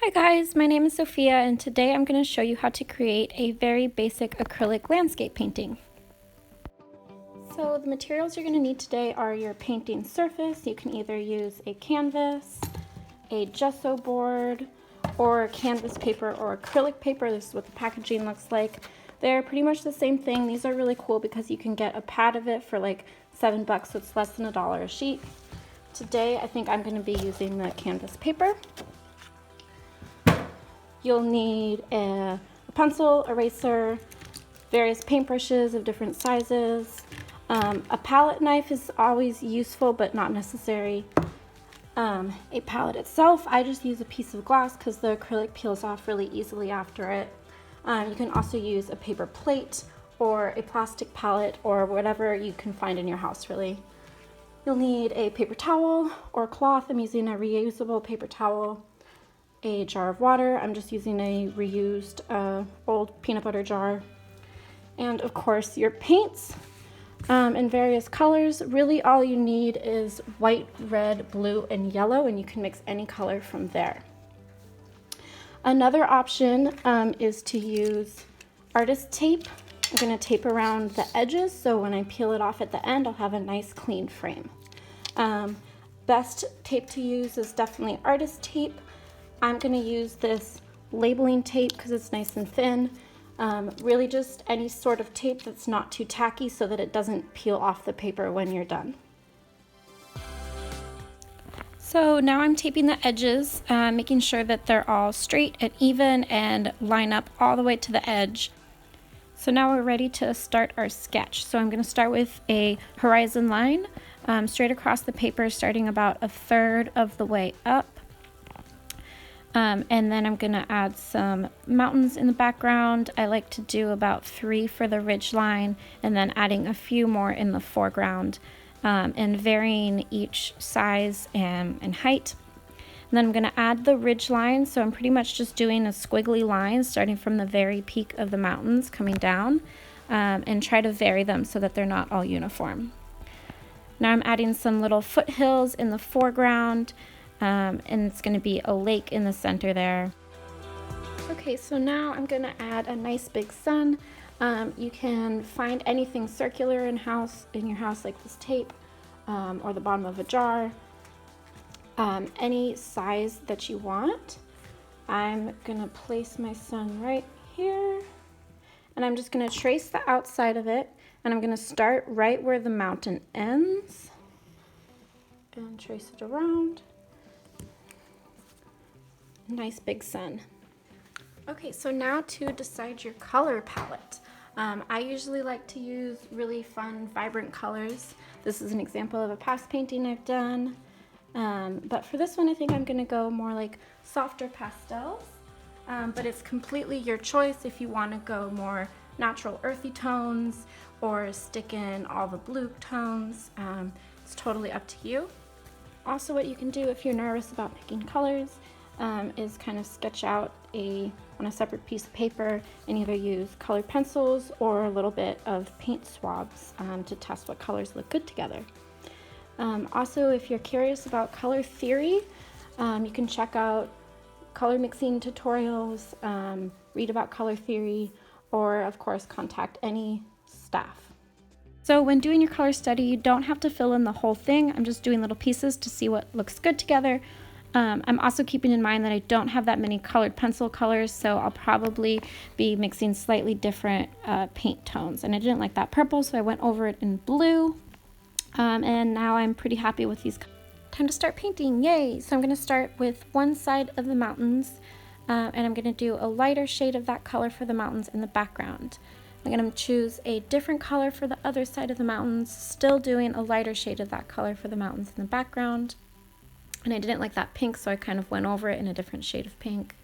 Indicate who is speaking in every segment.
Speaker 1: Hi guys, my name is Sophia and today I'm going to show you how to create a very basic acrylic landscape painting. So the materials you're going to need today are your painting surface. You can either use a canvas, a gesso board, or canvas paper or acrylic paper. This is what the packaging looks like. They're pretty much the same thing. These are really cool because you can get a pad of it for like $7, so it's less than $1 a sheet. Today I think I'm going to be using the canvas paper. You'll need a pencil, eraser, various paintbrushes of different sizes. A palette knife is always useful but not necessary. A palette itself, I just use a piece of glass because the acrylic peels off really easily after it. You can also use a paper plate or a plastic palette or whatever you can find in your house really. You'll need a paper towel or cloth. I'm using a reusable paper towel. A jar of water. I'm just using a reused old peanut butter jar. And of course your paints in various colors. Really all you need is white, red, blue, and yellow, and you can mix any color from there. Another option is to use artist tape. I'm going to tape around the edges so when I peel it off at the end I'll have a nice clean frame. Best tape to use is definitely artist tape. I'm going to use this labeling tape because it's nice and thin. Really just any sort of tape that's not too tacky so that it doesn't peel off the paper when you're done. So now I'm taping the edges, making sure that they're all straight and even and line up all the way to the edge. So now we're ready to start our sketch. So I'm going to start with a horizon line straight across the paper, starting about 1/3 of the way up. And then I'm going to add some mountains in the background. I like to do about 3 for the ridge line and then adding a few more in the foreground and varying each size and height. And then I'm going to add the ridge line. So I'm pretty much just doing a squiggly line starting from the very peak of the mountains coming down and try to vary them so that they're not all uniform. Now I'm adding some little foothills in the foreground. And it's going to be a lake in the center there. Okay, so now I'm going to add a nice big sun. You can find anything circular in your house like this tape or the bottom of a jar, any size that you want. I'm going to place my sun right here and I'm just going to trace the outside of it, and I'm going to start right where the mountain ends and trace it around. Nice big sun. Okay, so now to decide your color palette. I usually like to use really fun, vibrant colors. This is an example of a past painting I've done. But for this one, I think I'm gonna go more like softer pastels. But it's completely your choice if you wanna go more natural earthy tones or stick in all the blue tones. It's totally up to you. Also, what you can do if you're nervous about picking colors is kind of sketch out on a separate piece of paper and either use colored pencils or a little bit of paint swabs to test what colors look good together. Also, if you're curious about color theory, you can check out color mixing tutorials, read about color theory, or of course contact any staff. So when doing your color study, you don't have to fill in the whole thing. I'm just doing little pieces to see what looks good together. I'm also keeping in mind that I don't have that many colored pencil colors, so I'll probably be mixing slightly different paint tones. And I didn't like that purple, so I went over it in blue. And now I'm pretty happy with these. Time to start painting, yay! So I'm going to start with one side of the mountains, and I'm going to do a lighter shade of that color for the mountains in the background. I'm going to choose a different color for the other side of the mountains, still doing a lighter shade of that color for the mountains in the background. And I didn't like that pink, so I kind of went over it in a different shade of pink.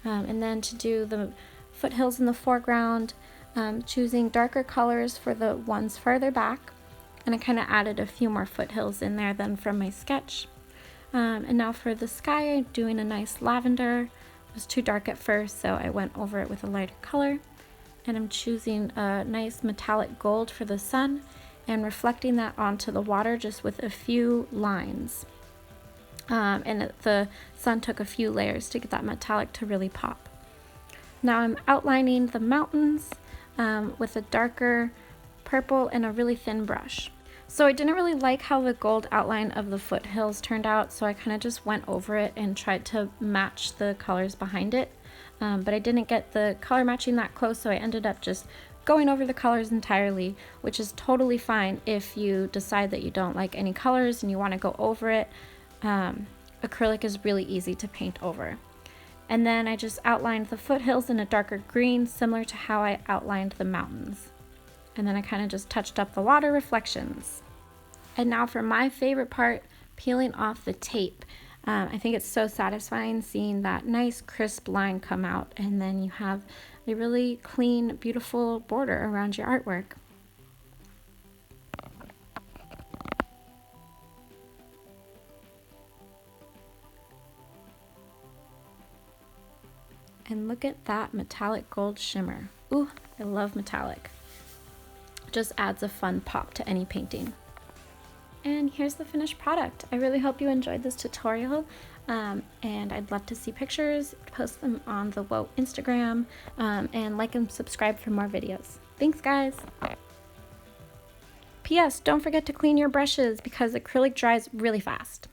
Speaker 1: And then to do the foothills in the foreground, choosing darker colors for the ones farther back. And I kind of added a few more foothills in there than from my sketch. And now for the sky, I'm doing a nice lavender. It was too dark at first, so I went over it with a lighter color. And I'm choosing a nice metallic gold for the sun and reflecting that onto the water just with a few lines. and the sun took a few layers to get that metallic to really pop. Now I'm outlining the mountains with a darker purple and a really thin brush. So I didn't really like how the gold outline of the foothills turned out, so I kind of just went over it and tried to match the colors behind it. But I didn't get the color matching that close, so I ended up just going over the colors entirely, which is totally fine if you decide that you don't like any colors and you want to go over it. Acrylic is really easy to paint over. And then I just outlined the foothills in a darker green, similar to how I outlined the mountains. And then I kind of just touched up the water reflections. And now for my favorite part, peeling off the tape. I think it's so satisfying seeing that nice crisp line come out, and then you have a really clean, beautiful border around your artwork. And look at that metallic gold shimmer. Ooh, I love metallic. Just adds a fun pop to any painting. And here's the finished product. I really hope you enjoyed this tutorial, and I'd love to see pictures, post them on the Whoa Instagram, and like and subscribe for more videos. Thanks, guys. P.S. Don't forget to clean your brushes because acrylic dries really fast.